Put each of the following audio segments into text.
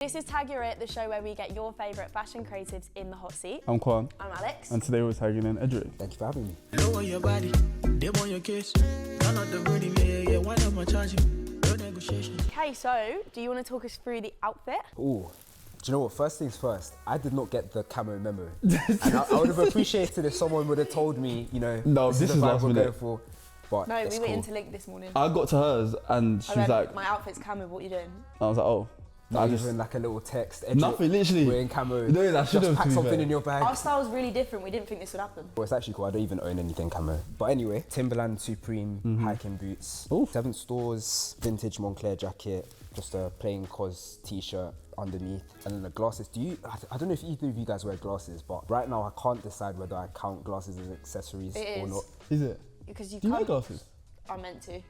This is Tag Your It, the show where we get your favourite fashion creatives in the hot seat. I'm Kwon. I'm Alex. And today we're tagging in Edric. Thank you for having me. Low on your body, they want your kiss. None of the booty, yeah, why not my charging? No negotiation. Okay, so do you want to talk us through the outfit? Ooh, do you know what? First things first, I did not get the camo memo. And I would have appreciated if someone would have told me, you know, No, this is the is vibe last we're minute. going for. But No, it's we were cool. interlinked this morning. I got to hers and she I was went, like, my outfit's camo, what are you doing? I was like, oh. Not I even like a little text. Edric, Nothing, literally. We're in camo. No, I should Just have, pack to be something fair. in your bag. Our style's really different, we didn't think this would happen. Well, it's actually cool. I don't even own anything camo. But anyway, Timberland Supreme hiking boots, Ooh. 7 stores, vintage Moncler jacket, just a plain COS t-shirt underneath, and then the glasses. I don't know if either of you guys wear glasses, but right now I can't decide whether I count glasses as accessories It or is. not. Is it? Because you Do you wear can't. glasses? I meant to.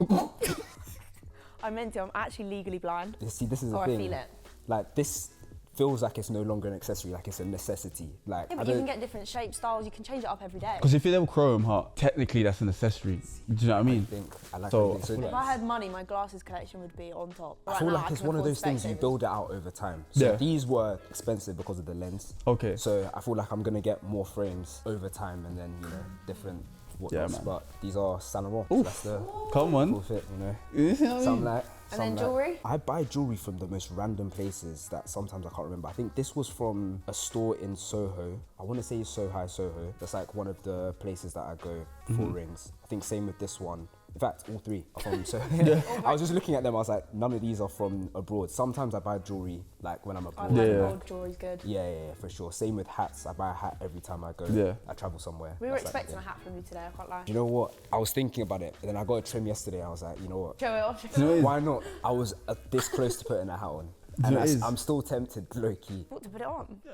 I meant to, I'm actually legally blind. See, this is the Or thing. I feel it. Like, this feels like it's no longer an accessory, like it's a necessity. Like, Yeah, I but you don't. can get different shapes, styles, you can change it up every day. Because if you're chrome heart, technically that's an accessory. Do you know what I mean? I like So- everything. If I had money, my glasses collection would be on top. I Right feel now, like it's can one of afford those things you Specsavers. build it out over time. So Yeah. these were expensive because of the lens. Okay. So I feel like I'm gonna get more frames over time and then, you know, different whatnots. man. But these are Saint Laurent. Oof. That's the Come on. full fit, you know. You see what I mean? Some like, And some then like- jewellery? I buy jewellery from the most random places that sometimes I can't remember. I think this was from a store in Soho. I want to say Soho. That's like one of the places that I go for rings. I think same with this one. In fact, all three are from Soho. I was just looking at them, I was like, none of these are from abroad. Sometimes I buy jewellery like when I'm I abroad. like Yeah. gold jewellery's good. Yeah, for sure. Same with hats. I buy a hat every time I go. Yeah. I travel somewhere. We were That's like the expecting a thing. hat from you today, I can't lie. You know what? I was thinking about it, and then I got a trim yesterday. I was like, you know what? Show it off. Do you know what it is? Why not? I was this close to putting a hat on, you and know what it is? I'm still tempted, low key. What to put it on? Yeah.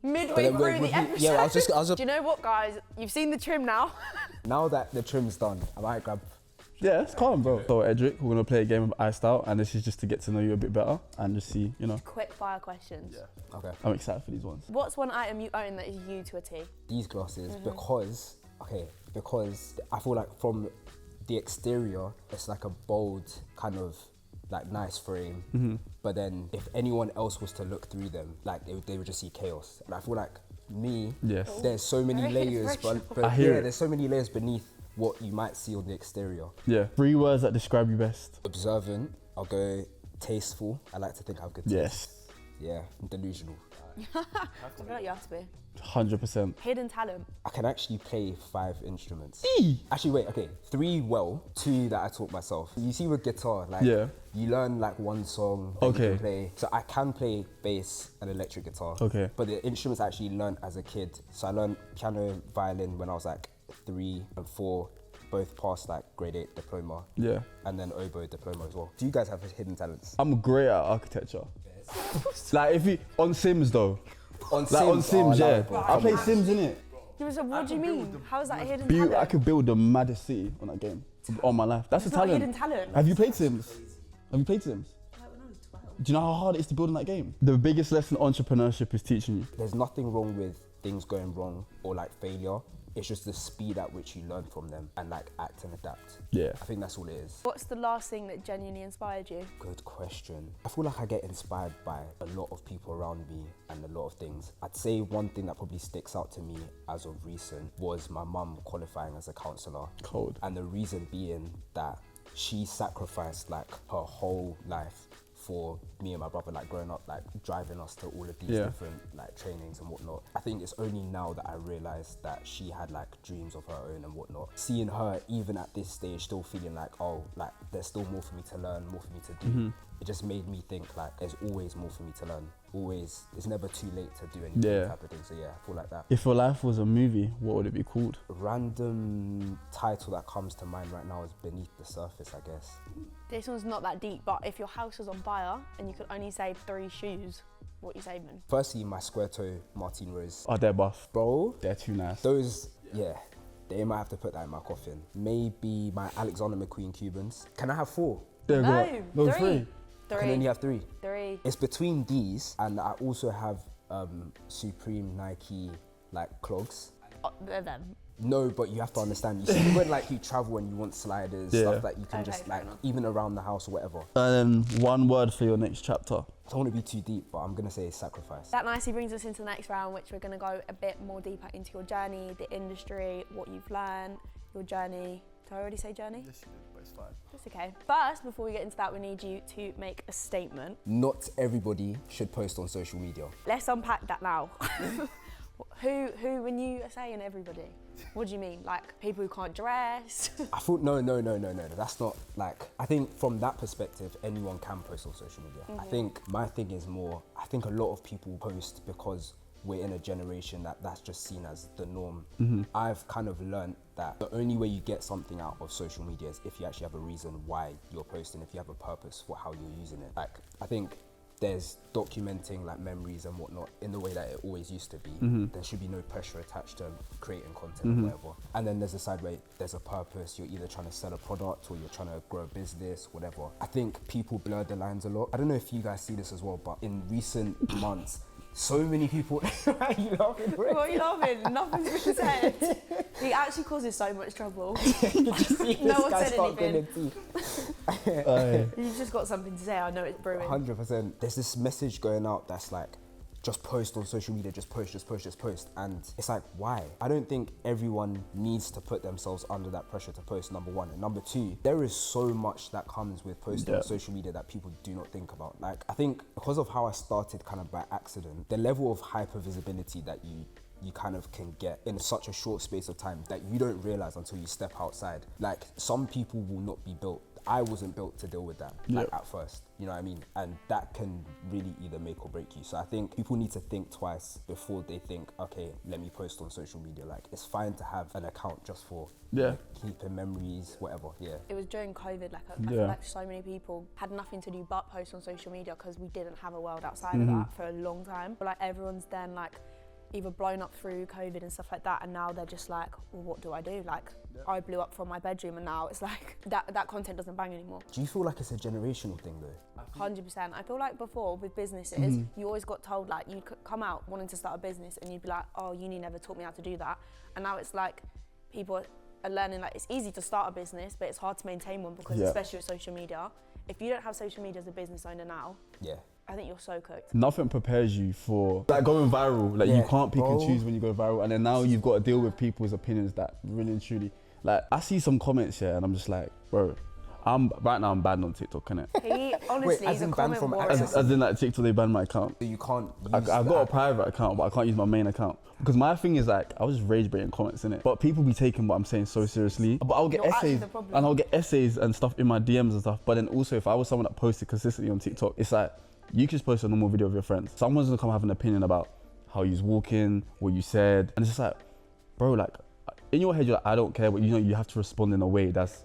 Midway then through with the you- episode. yeah, I was just- Do you know what, guys? You've seen the trim now. Now that the trim's done, I might grab. Yeah, it's calm, bro. So Edric, we're gonna play a game of Iced Out, and this is just to get to know you a bit better and just see, you know. Quick fire questions. Okay. I'm excited for these ones. What's one item you own that is you to a T? These glasses because I feel like from the exterior it's like a bold kind of like nice frame, but then if anyone else was to look through them, like they would just see chaos. And I feel like me, Yes. there's so many Very layers, inspirational. but I hear it. there's so many layers beneath what you might see on the exterior. Yeah. 3 words that describe you best. Observant, I'll go tasteful. I like to think I have good taste. Yes. Yeah, I'm delusional. I feel like you have to be. 100%. Hidden talent. I can actually play 5 instruments. Eee. Actually, wait, okay. 3 well, 2 that I taught myself. You see with guitar, like, Yeah. you learn like one song that Okay. you can play. So I can play bass and electric guitar. Okay. But the instruments I actually learned as a kid. So I learned piano, violin when I was like 3 and 4, both passed like grade 8 diploma. Yeah. And then oboe diploma as well. Do you guys have hidden talents? I'm great at architecture. Like if you on Sims though. On Like on Sims, oh, yeah. allow it, bro. I play Sims in it. What do you mean? How is that a hidden talent? I could build the maddest city on that game. On my life. That's It's a not talent. hidden talent. Have you played Sims? Have you played Sims? Do you know how hard it is to build in that game? The biggest lesson entrepreneurship is teaching you. There's nothing wrong with things going wrong or like failure. It's just the speed at which you learn from them and like act and adapt. Yeah. I think that's all it is. What's the last thing that genuinely inspired you? Good question. I feel like I get inspired by a lot of people around me and a lot of things. I'd say one thing that probably sticks out to me as of recent was my mum qualifying as a counsellor. Cold. And the reason being that she sacrificed like her whole life for me and my brother, like growing up, like driving us to all of these Yeah. different like trainings and whatnot. I think it's only now that I realized that she had like dreams of her own and whatnot. Seeing her even at this stage still feeling like, oh, like there's still more for me to learn, more for me to do. It just made me think like there's always more for me to learn. Always, it's never too late to do anything Yeah. type of thing. So yeah, I feel like that. If your life was a movie, what would it be called? Random title that comes to mind right now is Beneath the Surface, I guess. This one's not that deep, but if your house was on fire and you could only save 3 shoes, what are you saving? Firstly, my square toe Martin Rose. Oh, they're buff. Bro, They're too nice. those, yeah, they might have to put that in my coffin. Maybe my Alexander McQueen Cubans. Can I have 4? They're No, good. No, 3. I can only have 3. 3. It's between these and I also have Supreme Nike like clogs. They're them. No, but you have to understand. You see when like you travel and you want sliders, Yeah. stuff that you can Okay, just fair like enough. even around the house or whatever. And then 1 word for your next chapter. I don't want to be too deep, but I'm gonna say sacrifice. That nicely brings us into the next round, which we're going to go a bit more deeper into your journey, the industry, what you've learned, your journey. Did I already say journey? Yes, you did, but it's fine. That's okay. First, before we get into that, we need you to make a statement. Not everybody should post on social media. Let's unpack that now. Who, when you are saying everybody, what do you mean? Like people who can't dress? I thought, no, that's not like, I think from that perspective, anyone can post on social media. I think my thing is more, I think a lot of people post because we're in a generation that's just seen as the norm. I've kind of learned that the only way you get something out of social media is if you actually have a reason why you're posting, if you have a purpose for how you're using it. Like, I think there's documenting like memories and whatnot in the way that it always used to be. There should be no pressure attached to creating content or whatever. And then there's a side where there's a purpose. You're either trying to sell a product or you're trying to grow a business, whatever. I think people blur the lines a lot. I don't know if you guys see this as well, but in recent months, so many people. Why are you laughing? What are you laughing? Nothing's been said. He actually causes so much trouble. You just see No this one guy said start anything. grinning teeth. You've just got something to say. I know it's brewing. 100%. There's this message going out that's like, just post on social media, just post. And it's like, why? I don't think everyone needs to put themselves under that pressure to post, number one. And number two, there is so much that comes with posting on social media that people do not think about. Like, I think because of how I started kind of by accident, the level of hyper visibility that you kind of can get in such a short space of time that you don't realize until you step outside. Like, some people will not be built. I wasn't built to deal with that like, at first, you know what I mean? And that can really either make or break you. So I think people need to think twice before they think, okay, let me post on social media. Like, it's fine to have an account just for keeping memories, whatever, It was during COVID, like I feel like so many people had nothing to do but post on social media because we didn't have a world outside of that for a long time. But like everyone's then like either blown up through COVID and stuff like that, and now they're just like, well, what do I do? Like, I blew up from my bedroom, and now it's like that content doesn't bang anymore. Do you feel like it's a generational thing though? 100%. I feel like before with businesses, you always got told like you could come out wanting to start a business, and you'd be like, oh, uni never taught me how to do that. And now it's like people are learning like it's easy to start a business, but it's hard to maintain one because especially with social media. If you don't have social media as a business owner now, I think you're so cooked. Nothing prepares you for like going viral. Like you can't pick and choose when you go viral, and then now you've got to deal with people's opinions that really and truly. Like, I see some comments here, and I'm just like, bro, I'm banned on TikTok, innit? He honestly is a comment warrior. As in like TikTok, they banned my account. You can't use I've got a private account, but I can't use my main account. Because my thing is like, I was just rage baiting comments, innit? But people be taking what I'm saying so seriously. But I'll get essays, and I'll get essays and stuff in my DMs and stuff. But then also, if I was someone that posted consistently on TikTok, it's like, you can just post a normal video of your friends. Someone's gonna come have an opinion about how you're walking, what you said. And it's just like, bro, like, in your head, you're like, I don't care, but you know, you have to respond in a way that's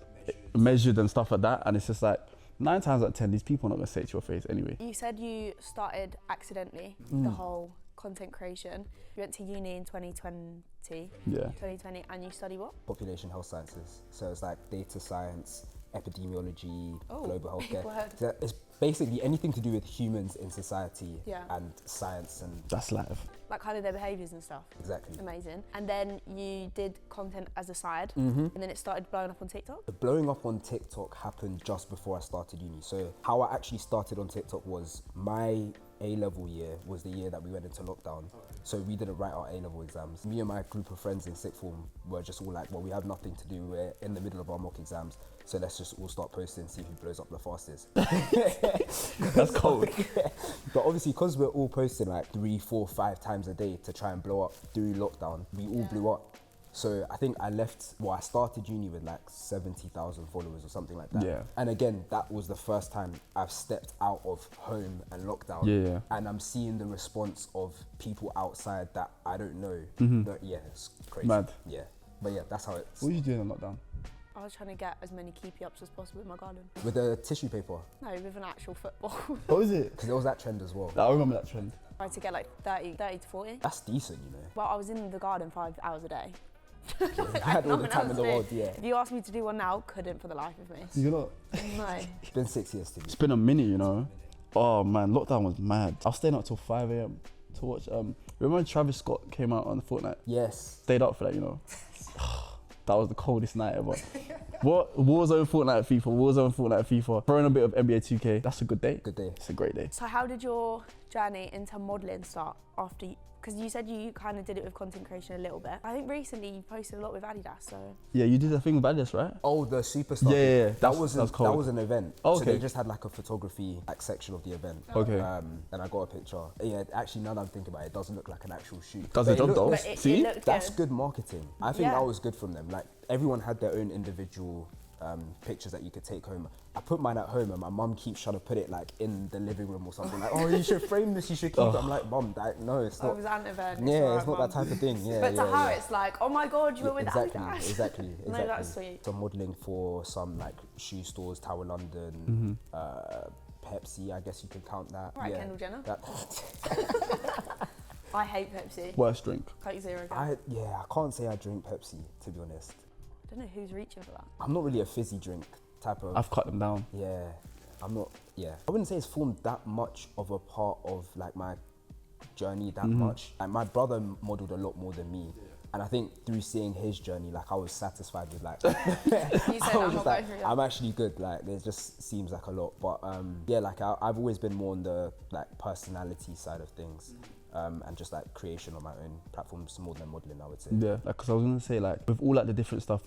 measured and stuff like that. And it's just like, 9 times out of 10, these people are not gonna say it to your face anyway. You said you started accidentally, the whole content creation. You went to uni in 2020. Yeah. 2020, and you study what? Population health sciences. So it's like data science, epidemiology, global big healthcare. word. So it's basically anything to do with humans in society and science and That's life. Like kind of their behaviours and stuff. exactly. Amazing. And then you did content as a side, and then it started blowing up on TikTok. The blowing up on TikTok happened just before I started uni. So how I actually started on TikTok was my A-level year was the year that we went into lockdown. So we didn't write our A-level exams. Me and my group of friends in sixth form were just all like, well, we have nothing to do. We're in the middle of our mock exams. So let's just all start posting and see who blows up the fastest. That's cold. But obviously, because we're all posting like 3, 4, 5 times a day to try and blow up during lockdown, we all blew up. So I think I started uni with like 70,000 followers or something like that. Yeah. And again, that was the first time I've stepped out of home and lockdown. Yeah. And I'm seeing the response of people outside that I don't know. It's crazy. Mad. Yeah. But yeah, that's how it's. What are you doing in lockdown? I was trying to get as many keepy ups as possible in my garden. With the tissue paper? No, with an actual football. What was it? Because there was that trend as well. I remember that trend. I tried to get like 30 to 40. That's decent, you know. Well, I was in the garden 5 hours a day. You had all the Nothing time else in the to do. world, yeah. If you asked me to do one now, couldn't for the life of me. You're not? No. It's been 6 years to me. It's been a minute, you know. Oh man, lockdown was mad. I was staying up till 5 a.m. to watch. Remember when Travis Scott came out on Fortnite? Yes. Stayed up for that, you know. That was the coldest night ever. What? Warzone, Fortnite, FIFA. Warzone, Fortnite, FIFA. Throwing a bit of NBA 2K. That's a good day. Good day. It's a great day. So how did your journey into modelling start after? Because you said you kind of did it with content creation a little bit. I think recently you posted a lot with Adidas, so. Yeah, you did a thing with Adidas, right? Oh, the Superstar. Yeah. That was an event. Oh, okay. So they just had like a photography like section of the event. Okay. And I got a picture. Yeah, actually now that I'm thinking about it, it doesn't look like an actual shoot. Does it job though? See? That's good marketing. I think that was good from them. Like everyone had their own individual pictures that you could take home. I put mine at home and my mum keeps trying to put it like in the living room or something. Like, oh, you should frame this, you should keep it. I'm like, Mum, no, it's not. It was an event. Yeah, it's not that type of thing. Yeah, but to her, it's like, oh my God, you were with Adidas. Exactly. No, that's sweet. So modelling for some like shoe stores, Tower London, Pepsi, I guess you can count that. Right, Kendall Jenner. I hate Pepsi. Worst drink. Coke Zero. I can't say I drink Pepsi, to be honest. I don't know who's reaching for that. I'm not really a fizzy drink type of. I've cut them down. Yeah, I'm not. Yeah, I wouldn't say it's formed that much of a part of like my journey that much. Like my brother modelled a lot more than me. And I think through seeing his journey, like I was satisfied with like, You said I'm not going through that. I'm actually good. Like there just seems like a lot, but yeah, like I've always been more on the like personality side of things. And just like creation on my own platforms more than modelling, I would say. Yeah, like, cause I was gonna say like with all like the different stuff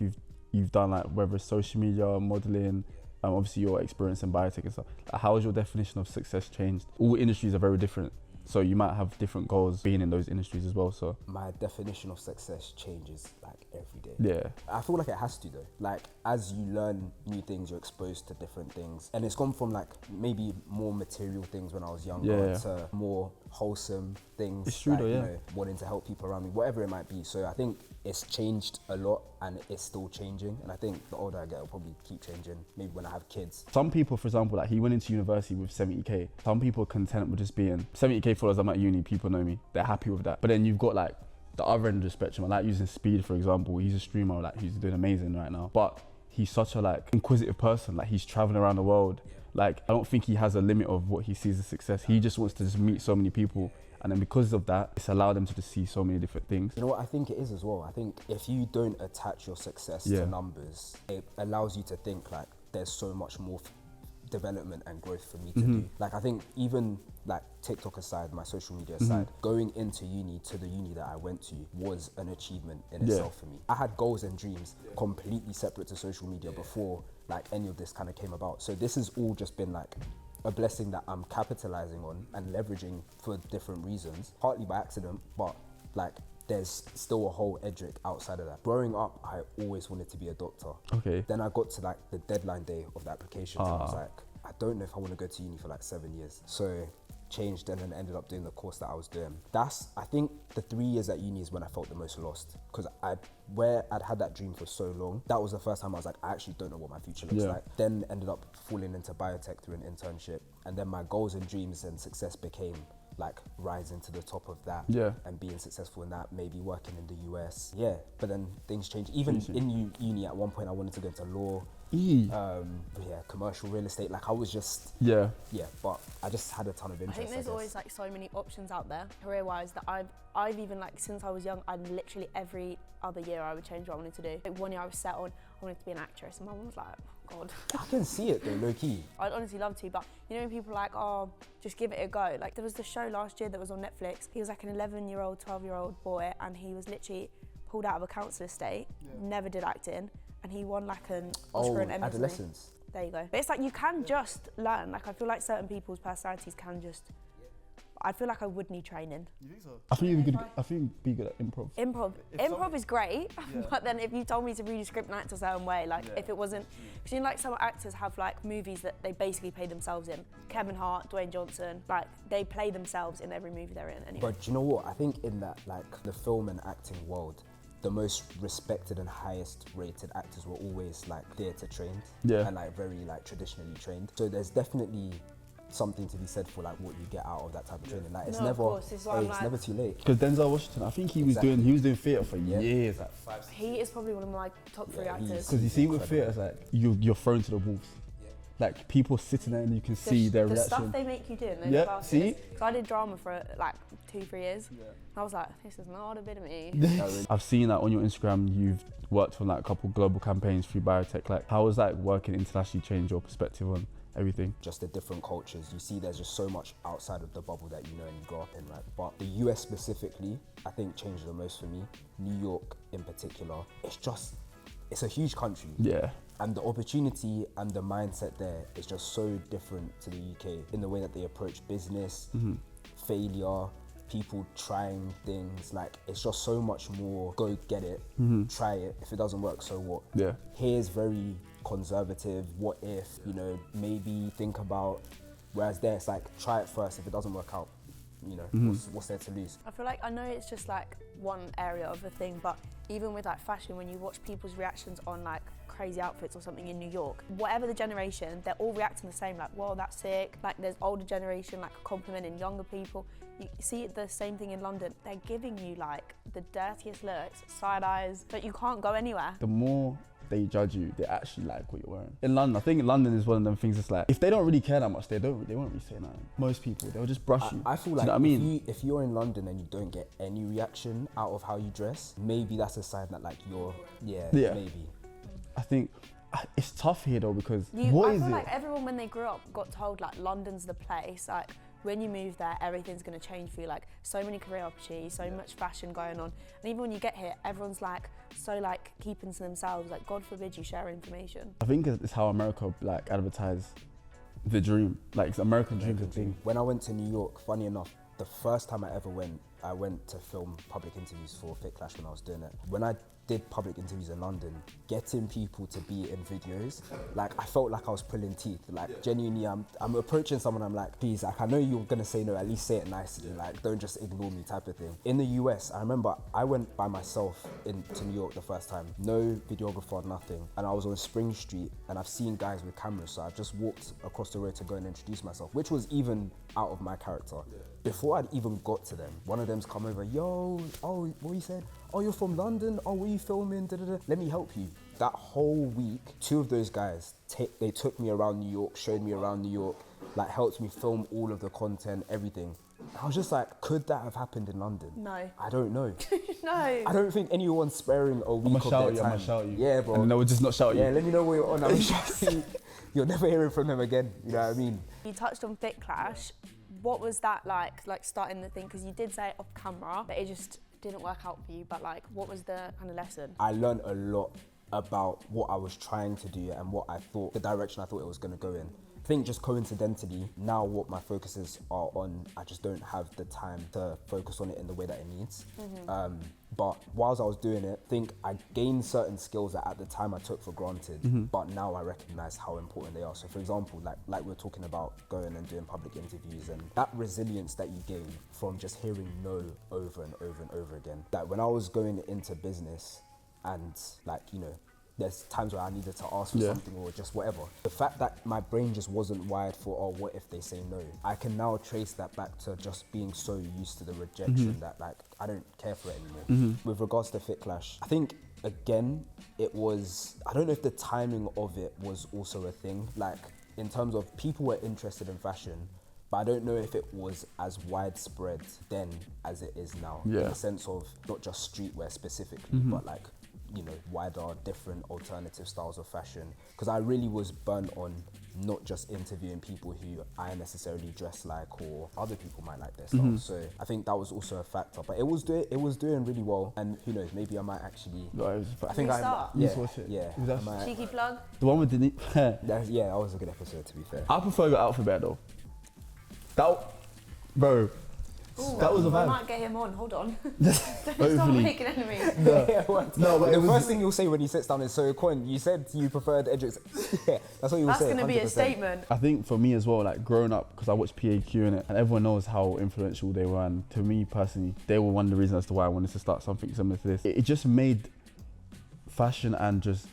you've done, like whether it's social media, modelling, obviously your experience in biotech and stuff, like, how has your definition of success changed? All industries are very different, so you might have different goals being in those industries as well. So my definition of success changes like every day. Yeah, I feel like it has to though. Like as you learn new things, you're exposed to different things, and it's gone from like maybe more material things when I was younger to more wholesome things. It's true like, though, yeah. You know, wanting to help people around me, whatever it might be. So I think it's changed a lot, and it's still changing. And I think the older I get, it'll probably keep changing. Maybe when I have kids. Some people, for example, like he went into university with 70k. Some people are content with just being 70k followers. I'm at uni, people know me. They're happy with that. But then you've got like the other end of the spectrum. I like using Speed, for example. He's a streamer, like he's doing amazing right now. But he's such a like inquisitive person. Like he's traveling around the world. Like I don't think he has a limit of what he sees as success. He just wants to just meet so many people. And then because of that, it's allowed them to just see so many different things. You know what I think it is as well? I think if you don't attach your success to numbers, it allows you to think like there's so much more development and growth for me to do. Like I think even like TikTok aside, my social media aside, going into uni to the uni that I went to was an achievement in itself for me. I had goals and dreams completely separate to social media before like any of this kind of came about. So this has all just been like a blessing that I'm capitalizing on and leveraging for different reasons, partly by accident, but like there's still a whole Edric outside of that. Growing up, I always wanted to be a doctor. Okay. Then I got to like the deadline day of the application and I was like, I don't know if I want to go to uni for like 7 years. So changed and then ended up doing the course that I was doing. I think the 3 years at uni is when I felt the most lost, because where I'd had that dream for so long, that was the first time I was like, I actually don't know what my future looks like. Then ended up falling into biotech through an internship, and then my goals and dreams and success became like rising to the top of that and being successful in that, maybe working in the US. Yeah, but then things changed. Even in uni at one point, I wanted to go into law. Commercial real estate. Like I was just but I just had a ton of interest. I think there's always like so many options out there career-wise that I've even like since I was young, I literally every other year I would change what I wanted to do. Like 1 year I was set on I wanted to be an actress, and my mum was like, oh, God. I can see it though, low key. I'd honestly love to, but you know when people are like, oh, just give it a go. Like there was the show last year that was on Netflix. He was like an 11-year-old, 12-year-old boy, and he was literally pulled out of a council estate, never did acting. And he won like an Oscar and Emmy. Adolescence. There you go. But it's like you can just learn. Like I feel like certain people's personalities can just. I feel like I would need training. You think so? I think you'd be good. I think you'd be good at improv. Improv is great, but then if you told me to read a script and act a certain way, like if it wasn't, because you know, like some actors have like movies that they basically play themselves in. Kevin Hart, Dwayne Johnson, like they play themselves in every movie they're in. Anyway. But do you know what? I think in that like the film and acting world, the most respected and highest rated actors were always like theatre trained and like very like traditionally trained. So there's definitely something to be said for like what you get out of that type of training. Like it's never too late. Because Denzel Washington, I think he was doing theatre for years. Like 5, 6 he is probably one of my top 3 actors. Because you see with theatre, it's like you're thrown to the wolves. like people sitting there and you can see their the reaction. stuff they make you do in those Yeah, classes. see? So I did drama for like 2-3 years. Yeah. And I was like, this is not a bit of me. I've seen that on your Instagram, you've worked on like a couple global campaigns through Biotech. Like, how has like working internationally changed your perspective on everything? Just the different cultures. You see there's just so much outside of the bubble that you know and you grow up in, right? But the US specifically, I think changed the most for me. New York in particular, it's a huge country. Yeah. And the opportunity and the mindset there is just so different to the UK in the way that they approach business, failure, people trying things. Like, it's just so much more go get it, try it. If it doesn't work, so what? Yeah. Here's very conservative, what if, you know, maybe think about, whereas there it's like try it first. If it doesn't work out, you know, what's there to lose? I feel like, I know it's just like one area of a thing, but even with like fashion, when you watch people's reactions on like crazy outfits or something in New York, whatever the generation, they're all reacting the same, like, whoa, that's sick. Like, there's older generation like complimenting younger people. You see the same thing in London. They're giving you like the dirtiest looks, side eyes, but you can't go anywhere. The more they judge you, they actually like what you're wearing. In London, I think London is one of them things that's like, if they don't really care that much, they won't really say nothing. Most people, they'll just brush you. I feel Do like you know what I mean? if you're in London and you don't get any reaction out of how you dress, maybe that's a sign that like you're, maybe. I think it's tough here though, because I feel like everyone when they grew up got told like London's the place. Like, when you move there, everything's going to change for you. Like, so many career opportunities, so much fashion going on. And even when you get here, everyone's like, so like keeping to themselves. Like, God forbid you share information. I think it's how America like advertise the dream. Like, it's American dream thing. When I went to New York, funny enough, the first time I ever went, I went to film public interviews for Fit Clash when I was doing it. When I did public interviews in London, getting people to be in videos, like, I felt like I was pulling teeth. Like, genuinely, I'm approaching someone, I'm like, please, like, I know you're gonna say no, at least say it nicely, like, don't just ignore me type of thing. In the US, I remember I went by myself into New York the first time, no videographer, nothing, and I was on Spring Street, and I've seen guys with cameras, so I just walked across the road to go and introduce myself, which was even out of my character. Before I'd even got to them, one of them's come over, yo, oh, what you said? Oh, you're from London? Oh, were you filming? Da-da-da. Let me help you. That whole week, 2 of those guys, they took me around New York, showed me around New York, like, helped me film all of the content, everything. I was just like, could that have happened in London? No. I don't know. No. I don't think anyone's sparing a week of their time. I'm gonna shout you. Yeah, bro. And they would just not shout you. Yeah, let me know where you're on. You're never hearing from them again. You know what I mean? You touched on Fit Clash. What was that like starting the thing? Because you did say it off camera, but it just didn't work out for you. But like, what was the kind of lesson? I learned a lot about what I was trying to do and what I thought, the direction I thought it was going to go in. I think just coincidentally, now what my focuses are on, I just don't have the time to focus on it in the way that it needs. But whilst I was doing it, I think I gained certain skills that at the time I took for granted, but now I recognize how important they are. So for example, like we're talking about going and doing public interviews, and that resilience that you gain from just hearing no over and over and over again. That when I was going into business and like, you know, there's times where I needed to ask for something or just whatever. The fact that my brain just wasn't wired for, oh, what if they say no? I can now trace that back to just being so used to the rejection that like, I don't care for it anymore. With regards to Fit Clash, I think, again, it was, I don't know if the timing of it was also a thing. Like, in terms of people were interested in fashion, but I don't know if it was as widespread then as it is now. In the sense of not just streetwear specifically, but like, you know, wider, different alternative styles of fashion. Because I really was burnt on not just interviewing people who I necessarily dress like or other people might like their style. So I think that was also a factor. But it was doing really well, and who knows, maybe I might actually. I think Cheeky plug. The one with the that was a good episode, to be fair. I prefer your outfit better though. Bro. Ooh, that was a vibe. I might get him on, hold on. Don't start making enemies. No, but the first thing you'll say when he sits down is, so Kwon, you said you preferred Edric. Yeah, that's what you'll say. That's going to be a statement. I think for me as well, like growing up, because I watched PAQ in it, and everyone knows how influential they were, and to me personally, they were one of the reasons as to why I wanted to start something similar to this. It just made fashion and just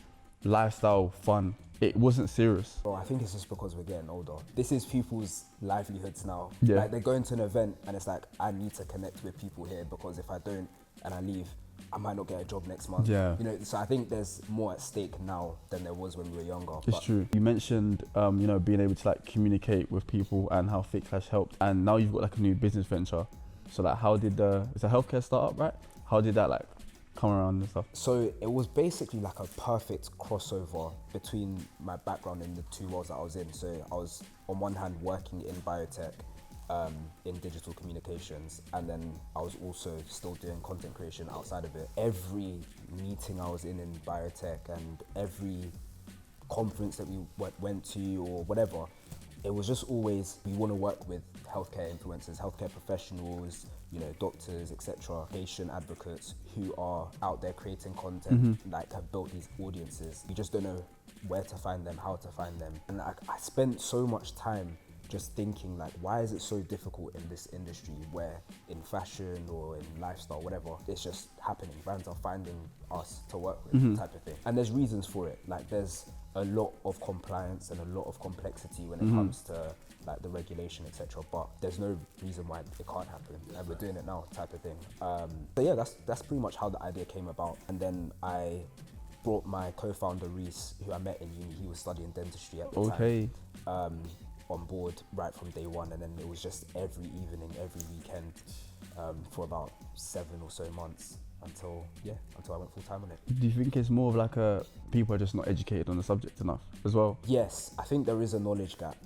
lifestyle fun. It wasn't serious. Bro, I think it's just because we're getting older. This is people's livelihoods now. Yeah. Like, they're going to an event and it's like, I need to connect with people here, because if I don't and I leave, I might not get a job next month. Yeah. You know, so I think there's more at stake now than there was when we were younger. It's true. You mentioned, you know, being able to like communicate with people and how Fake Clash helped, and now you've got like a new business venture. So like, how did it's a healthcare startup, right? How did that like come around and stuff? So it was basically like a perfect crossover between my background in the two roles that I was in. So I was on one hand working in biotech, in digital communications, and then I was also still doing content creation outside of it. Every meeting I was in biotech and every conference that we went to or whatever, it was just always, we want to work with healthcare influencers, healthcare professionals, you know, doctors, etc., patient advocates who are out there creating content, like have built these audiences. You just don't know where to find them, how to find them. And I spent so much time just thinking like, why is it so difficult in this industry where in fashion or in lifestyle, whatever, it's just happening. Brands are finding us to work with, type of thing. And there's reasons for it. Like there's a lot of compliance and a lot of complexity when it comes to like the regulation, etc. But there's no reason why it can't happen, and we're doing it now, type of thing. So yeah, that's pretty much how the idea came about. And then I brought my co-founder Reese, who I met in uni. He was studying dentistry at the time. On board right from day one, and then it was just every evening, every weekend, for about 7 or so months until I went full time on it. Do you think it's more of like people are just not educated on the subject enough as well? Yes, I think there is a knowledge gap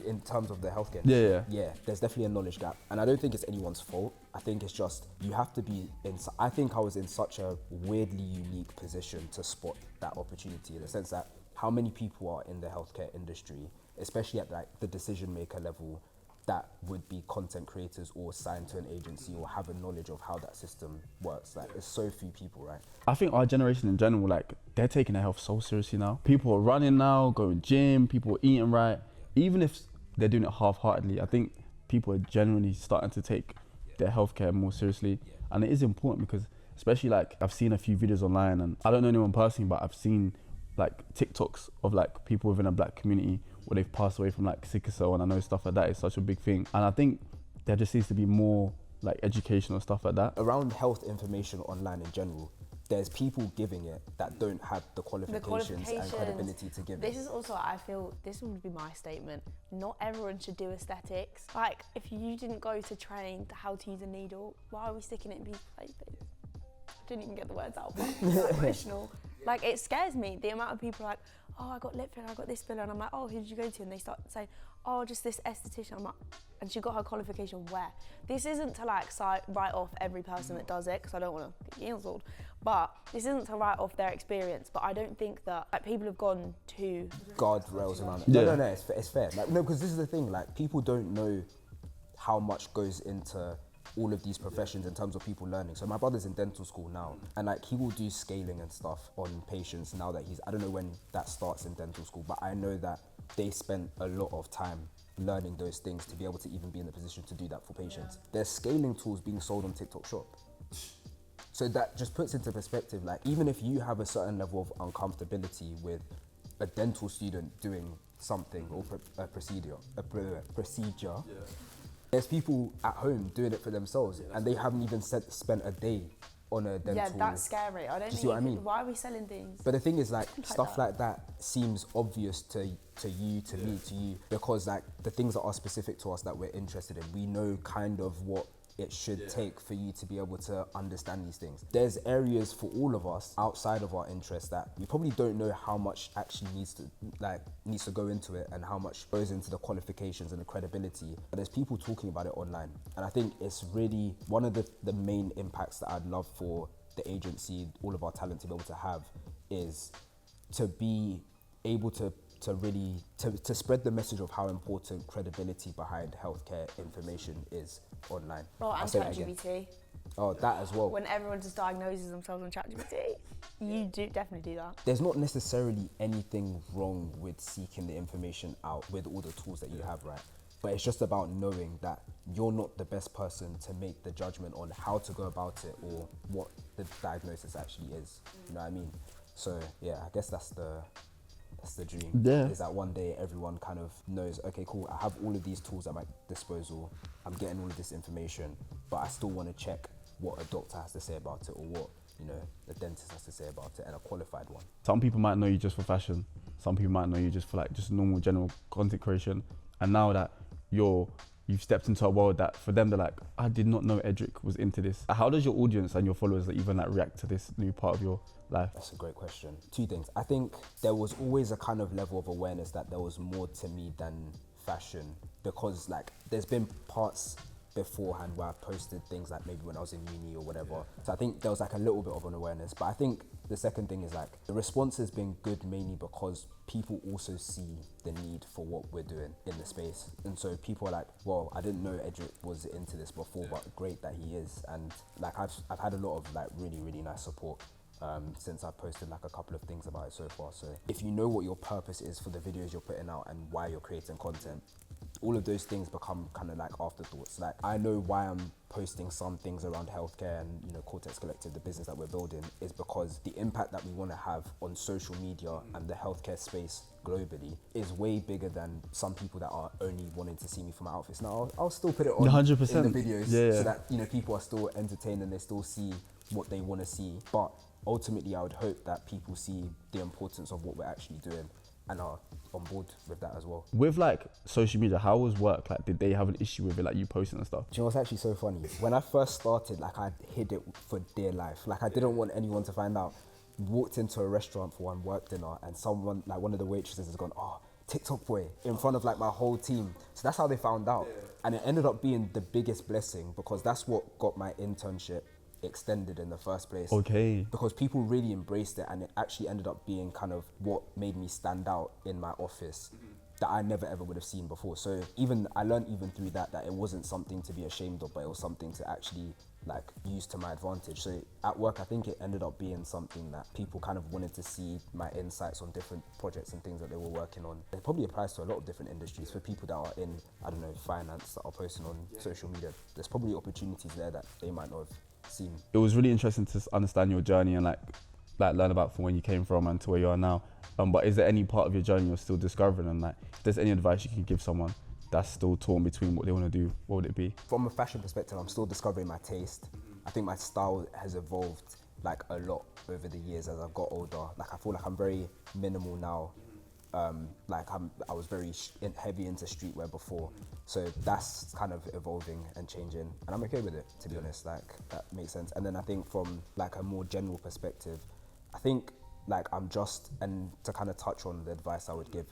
in terms of the healthcare industry. Yeah, there's definitely a knowledge gap, and I don't think it's anyone's fault. I think it's just you have to be I think I was in such a weirdly unique position to spot that opportunity, in the sense that how many people are in the healthcare industry, especially at like the decision maker level, that would be content creators or signed to an agency or have a knowledge of how that system works. Like, there's so few people, right? I think our generation in general, like, they're taking their health so seriously now. People are running now, going gym, people are eating right. Even if they're doing it half-heartedly, I think people are generally starting to take their healthcare more seriously. And it is important because, especially like, I've seen a few videos online, and I don't know anyone personally, but I've seen like TikToks of like people within a black community where they've passed away from like sickle cell, and I know stuff like that is such a big thing. And I think there just needs to be more like educational stuff like that. Around health information online in general, there's people giving it that don't have the qualifications and credibility to give it. This is also, I feel, this would be my statement. Not everyone should do aesthetics. Like, if you didn't go to train how to use a needle, why are we sticking it in people's faces? I didn't even get the words out, but it's emotional. Like, it scares me, the amount of people are like, oh, I got lip filler, I got this filler, and I'm like, oh, who did you go to? And they start saying, oh, just this esthetician. I'm like, and she got her qualification where? This isn't to like write off every person that does it, because I don't want to get cancelled, but this isn't to write off their experience. But I don't think that like people have gone to guardrails around it. Yeah. No, it's fair. Like, no, because this is the thing, like, people don't know how much goes into all of these professions in terms of people learning. So my brother's in dental school now, and like he will do scaling and stuff on patients now that I don't know when that starts in dental school, but I know that they spent a lot of time learning those things to be able to even be in the position to do that for patients. There's scaling tools being sold on TikTok Shop. So that just puts into perspective, like, even if you have a certain level of uncomfortability with a dental student doing something or a procedure, there's people at home doing it for themselves, and they haven't even spent a day on a dental. Yeah, that's scary. I don't see what I mean? Why are we selling things? But the thing is, like, stuff like that seems obvious to you, to me, to you, because like the things that are specific to us that we're interested in, we know kind of what it should take for you to be able to understand these things. There's areas for all of us outside of our interests that we probably don't know how much actually needs to go into it, and how much goes into the qualifications and the credibility. But there's people talking about it online, and I think it's really one of the main impacts that I'd love for the agency, all of our talent to be able to have, is to be able to really spread the message of how important credibility behind healthcare information is online. Oh, and ChatGPT. Oh, that as well. When everyone just diagnoses themselves on ChatGPT, you do definitely do that. There's not necessarily anything wrong with seeking the information out with all the tools that you have, right? But it's just about knowing that you're not the best person to make the judgment on how to go about it or what the diagnosis actually is. You know what I mean? So yeah, I guess that's the dream. Yeah. Is that one day everyone kind of knows, okay, cool, I have all of these tools at my disposal, I'm getting all of this information, but I still want to check what a doctor has to say about it, or what you know, the dentist has to say about it, and a qualified one. Some people might know you just for fashion. Some people might know you just for like just normal general content creation. And now that you've stepped into a world that for them they're like, I did not know Edric was into this. How does your audience and your followers even like react to this new part of your life? That's a great question. Two things. I think there was always a kind of level of awareness that there was more to me than fashion, because like there's been parts beforehand where I posted things like maybe when I was in uni or whatever. So I think there was like a little bit of an awareness, but I think the second thing is like the response has been good mainly because people also see the need for what we're doing in the space. And so people are like, well, I didn't know Edric was into this before, but great that he is. And like I've had a lot of like really, really nice support since I've posted like a couple of things about it so far. So if you know what your purpose is for the videos you're putting out and why you're creating content, all of those things become kind of like afterthoughts. Like I know why I'm posting some things around healthcare and, you know, Cortex Collective, the business that we're building, is because the impact that we want to have on social media and the healthcare space globally is way bigger than some people that are only wanting to see me for my outfits. Now I'll still put it on 100%. in the videos so that, you know, people are still entertained and they still see what they want to see. But ultimately I would hope that people see the importance of what we're actually doing and are on board with that as well. With like social media, how was work? Like, did they have an issue with it, like you posting and stuff? Do you know what's actually so funny? When I first started, like I hid it for dear life. Like I didn't want anyone to find out. Walked into a restaurant for one work dinner and someone, like one of the waitresses has gone, oh, TikTok boy, in front of like my whole team. So that's how they found out. And it ended up being the biggest blessing because that's what got my internship extended in the first place. Okay. Because people really embraced it and it actually ended up being kind of what made me stand out in my office that I never ever would have seen before. So I learned even through that it wasn't something to be ashamed of, but it was something to actually like use to my advantage. So at work, I think it ended up being something that people kind of wanted to see my insights on different projects and things that they were working on. It probably applies to a lot of different industries. For people that are in, I don't know, finance, that are posting on social media, there's probably opportunities there that they might not have seen. It was really interesting to understand your journey and like learn about from when you came from and to where you are now. But is there any part of your journey you're still discovering, and like if there's any advice you can give someone that's still torn between what they want to do, what would it be? From a fashion perspective, I'm still discovering my taste. I think my style has evolved like a lot over the years as I've got older. Like I feel like I'm very minimal now. I was very heavy into streetwear before, so that's kind of evolving and changing, and I'm okay with it, to be honest. Like that makes sense. And then I think from like a more general perspective, I think like I'm just, and to kind of touch on the advice I would give,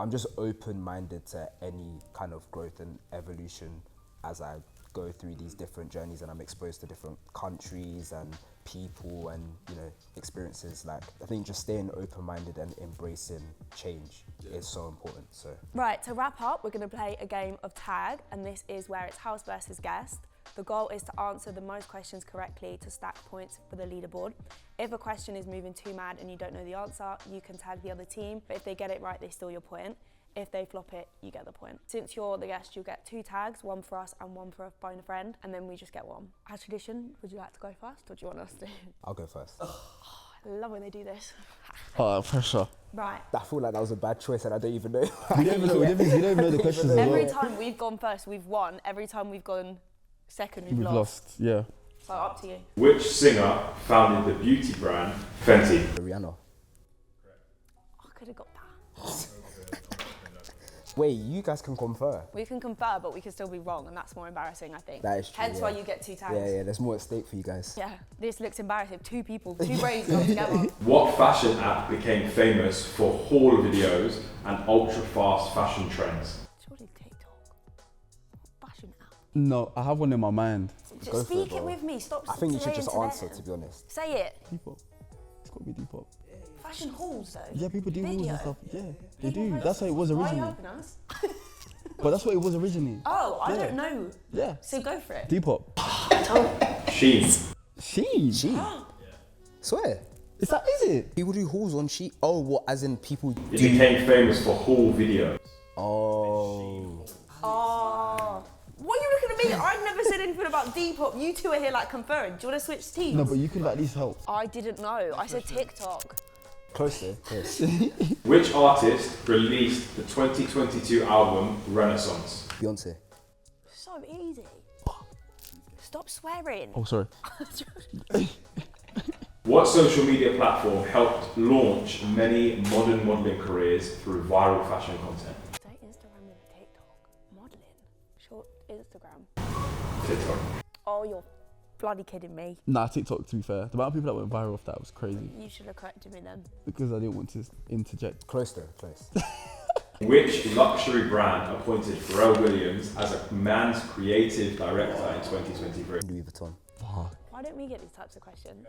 I'm just open-minded to any kind of growth and evolution as I go through these different journeys and I'm exposed to different countries and people and, you know, experiences. Like I think just staying open-minded and embracing change is so important. So right, to wrap up, we're going to play a game of tag, and this is where it's house versus guest. The goal is to answer the most questions correctly to stack points for the leaderboard. If a question is moving too mad and you don't know the answer, you can tag the other team, but if they get it right, they steal your point. If they flop it, you get the point. Since you're the guest, you'll get 2 tags, one for us and one for a phone a friend, and then we just get one. As tradition, would you like to go first, or do you want us to? I'll go first. I love when they do this. Oh, pressure. Right. I feel like that was a bad choice and I don't even know. You don't even know the questions. Every time we've gone first, we've won. Every time we've gone second, we've lost. Yeah. So up to you. Which singer founded the beauty brand Fenty? Rihanna. I could have got that. Wait, you guys can confer. We can confer, but we can still be wrong, and that's more embarrassing, I think. That is true. Hence why you get 2 tags. Yeah, there's more at stake for you guys. Yeah, this looks embarrassing. 2 people, 2 brains got together. What fashion app became famous for haul videos and ultra-fast fashion trends? Surely TikTok. Fashion app. No, I have one in my mind. Just speak it with me. Stop. I think you should just saying answer, them. to be honest. Say it. Depop. It's got to be Depop. Fashion hauls though. Yeah, people do hauls Video. and stuff. Yeah, they People do. post That's how it was Why are you originally. helping us? But that's what it was originally. Oh, I Yeah. don't know. Yeah. So go for it. Depop. Shein. Shein. Swear. Is it? People do hauls on sheet. Oh, what? As in people It do. became famous for haul videos. Oh. Oh. What are you looking at me? I've never said anything about Depop. You 2 are here like conferring. Do you want to switch teams? No, but you could at least help. I didn't know. I said TikTok. Closer. Yes. Which artist released the 2022 album Renaissance? Beyonce. So easy. Stop swearing. Oh, sorry. What social media platform helped launch many modern modelling careers through viral fashion content? Say Instagram and TikTok. Modelling. Short Instagram. TikTok. Oh, you're bloody kidding me. Nah, TikTok, to be fair. The amount of people that went viral off that was crazy. You should have corrected me then. Because I didn't want to interject. Close though, close. Which luxury brand appointed Pharrell Williams as a man's creative director in 2023? Louis Vuitton. Fuck. Why don't we get these types of questions?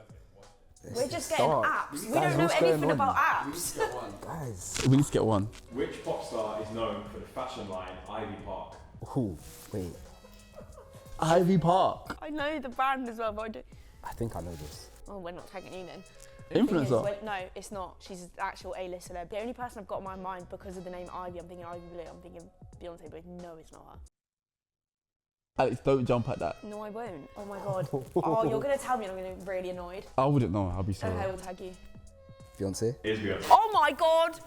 This We're is just getting dark. apps. We Guys, don't know what's going anything on? about apps. Guys. We need to get one. Which pop star is known for the fashion line Ivy Park? Ooh, wait. Ivy Park. I know the brand as well, but I don't. I think I know this. Oh, we're not tagging you then. Influencer. No, it's not. She's an actual A-list celeb. The only person I've got in my mind because of the name Ivy, I'm thinking Ivy Blue, I'm thinking Beyonce, but no, it's not her. Alex, don't jump at that. No, I won't. Oh my God. Oh, you're going to tell me and I'm going to be really annoyed. I wouldn't know. I'll be sorry. Okay, we'll tag you. Beyonce? It is Beyonce. Oh my God.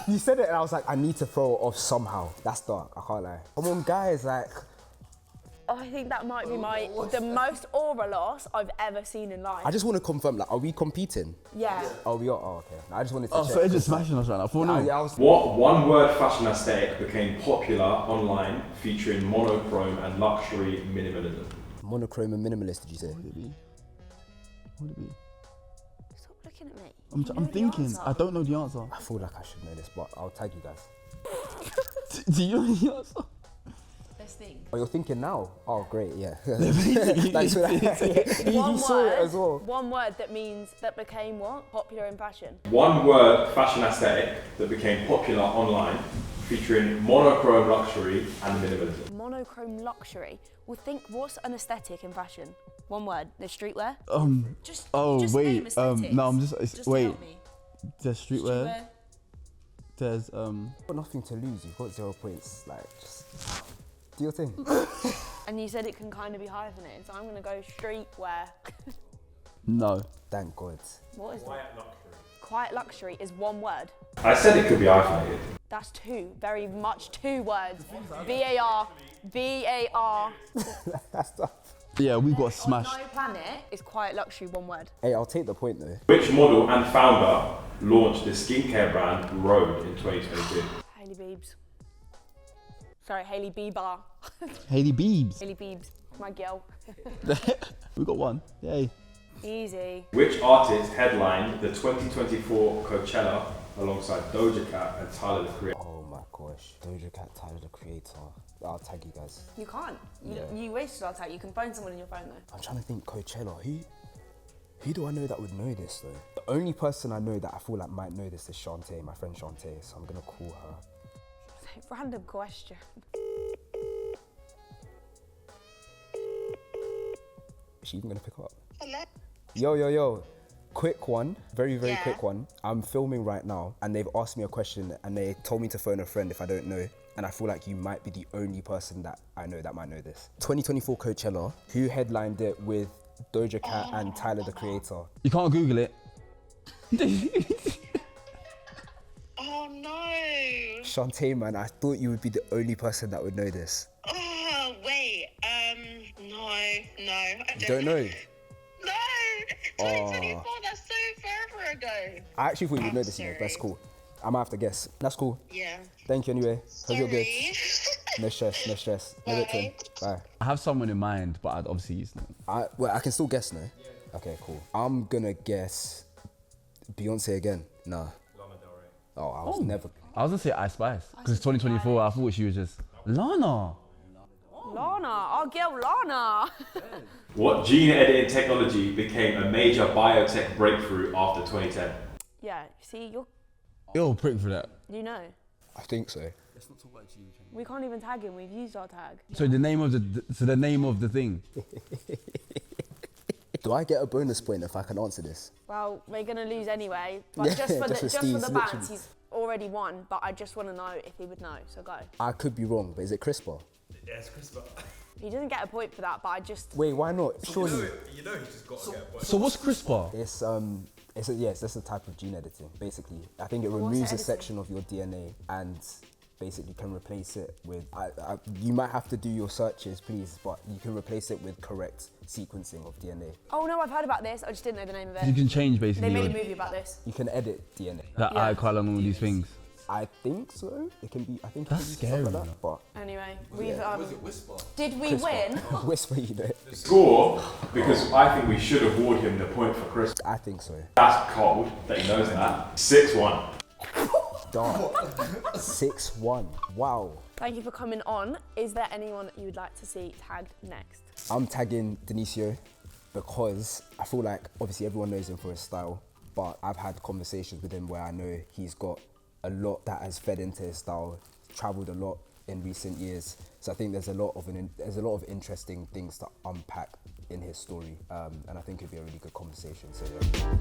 You said it and I was like, I need to throw it off somehow. That's dark, I can't lie. Come on, guys, like. Oh, I think that might be the most aura loss I've ever seen in life. I just want to confirm, like, are we competing? Yeah. Oh, we are? Oh, okay. I just wanted to check. So Edric's smashing us right now. 4-0. Yeah, I was... What one-word fashion aesthetic became popular online featuring monochrome and luxury minimalism? Monochrome and minimalist, did you say? What would it be? What would it be? Stop looking at me. I'm thinking. I don't know the answer. I feel like I should know this, but I'll tag you guys. Do you know the answer? Best thing. Oh, you're thinking now? Oh, great, yeah. Thanks for that. You saw it as well. One word that became what? Popular in fashion. One-word fashion aesthetic that became popular online featuring monochrome luxury and minimalism. Monochrome luxury. Well, think, what's an aesthetic in fashion? One word. There's streetwear. Just wait. No, I'm just wait. Help me. There's streetwear. There's You've got nothing to lose. You've got 0 points. Like, just do your thing. And you said it can kind of be hyphenated, so I'm going to go streetwear. No. Thank God. What is that? Quiet luxury is one word. I said it could be hyphenated. That's two, very much 2 words. B-A-R, B-A-R. That's tough. Yeah, we got smashed. On no planet is quiet luxury one word. Hey, I'll take the point though. Which model and founder launched the skincare brand Rhode in 2022? Hailey Biebs. Sorry, Hailey Bieber. Hailey Biebs. Hailey Biebs, my girl. We got one. Yay. Easy. Which artist headlined the 2024 Coachella alongside Doja Cat and Tyler the Creator? Oh my gosh. Doja Cat, Tyler the Creator. I'll tag you guys. You can't. You wasted our time. You can phone someone in your phone though. I'm trying to think Coachella. Who do I know that would know this though? The only person I know that I feel like might know this is Shantae, my friend Shantae, so I'm gonna call her. Random question. Is she even gonna pick up? Hello? Yo. Quick one, very quick one. I'm filming right now and they've asked me a question and they told me to phone a friend if I don't know. And I feel like you might be the only person that I know that might know this. 2024 Coachella, who headlined it with Doja Cat and Tyler the Creator? You can't Google it. Oh no. Shantae, man, I thought you would be the only person that would know this. Oh, wait. No. I Don't know? No. 2024, that's so forever ago. I actually thought you would know I'm this, you know, sorry. that's cool. I might have to guess. That's cool. Yeah. Thank you anyway. Hope you're good. Sorry. No stress. Leave it to him. Bye. I have someone in mind, but I'd obviously use them. I can still guess, no? Okay, cool. I'm gonna guess Beyonce again. Nah. Oh, I was never. I was gonna say Ice Spice because it's 2024. I thought she was just Lana. Lana, our girl Lana. What gene editing technology became a major biotech breakthrough after 2010? Yeah, see, Yo, prick for that. you know. I think so. We can't even tag him, we've used our tag. So the name of the thing. Do I get a bonus point if I can answer this? Well, we're gonna lose anyway, but Yeah, just for just for the Steve's, bands, literally. he's already won, but I just wanna know if he would know, so go. I could be wrong, but is it CRISPR? Yes, CRISPR. He doesn't get a point for that, but I just... Wait, why not? Surely. You know he's just got to get a point. So what's CRISPR? It's just a type of gene editing, basically. I think it What's removes a editing? section of your DNA and basically can replace it with, you might have to do your searches, please, but you can replace it with correct sequencing of DNA. Oh no, I've heard about this. I just didn't know the name of You it. can change basically. They made a movie about this. You can edit DNA. That eye colour and all these things. I think so. It can be. I think That's it can be scary, something like that, but Anyway, we've Was it Whisper? did we win? Whisper, you know. Score, because I think we should award him the point for Chris. I think so. That's cold that he knows that. 6-1. Dark. 6-1. Wow. Thank you for coming on. Is there anyone that you would like to see tagged next? I'm tagging Denisio because I feel like obviously everyone knows him for his style, but I've had conversations with him where I know he's got a lot that has fed into his style, travelled a lot in recent years. So I think there's a lot of interesting things to unpack in his story, and I think it'd be a really good conversation. So yeah.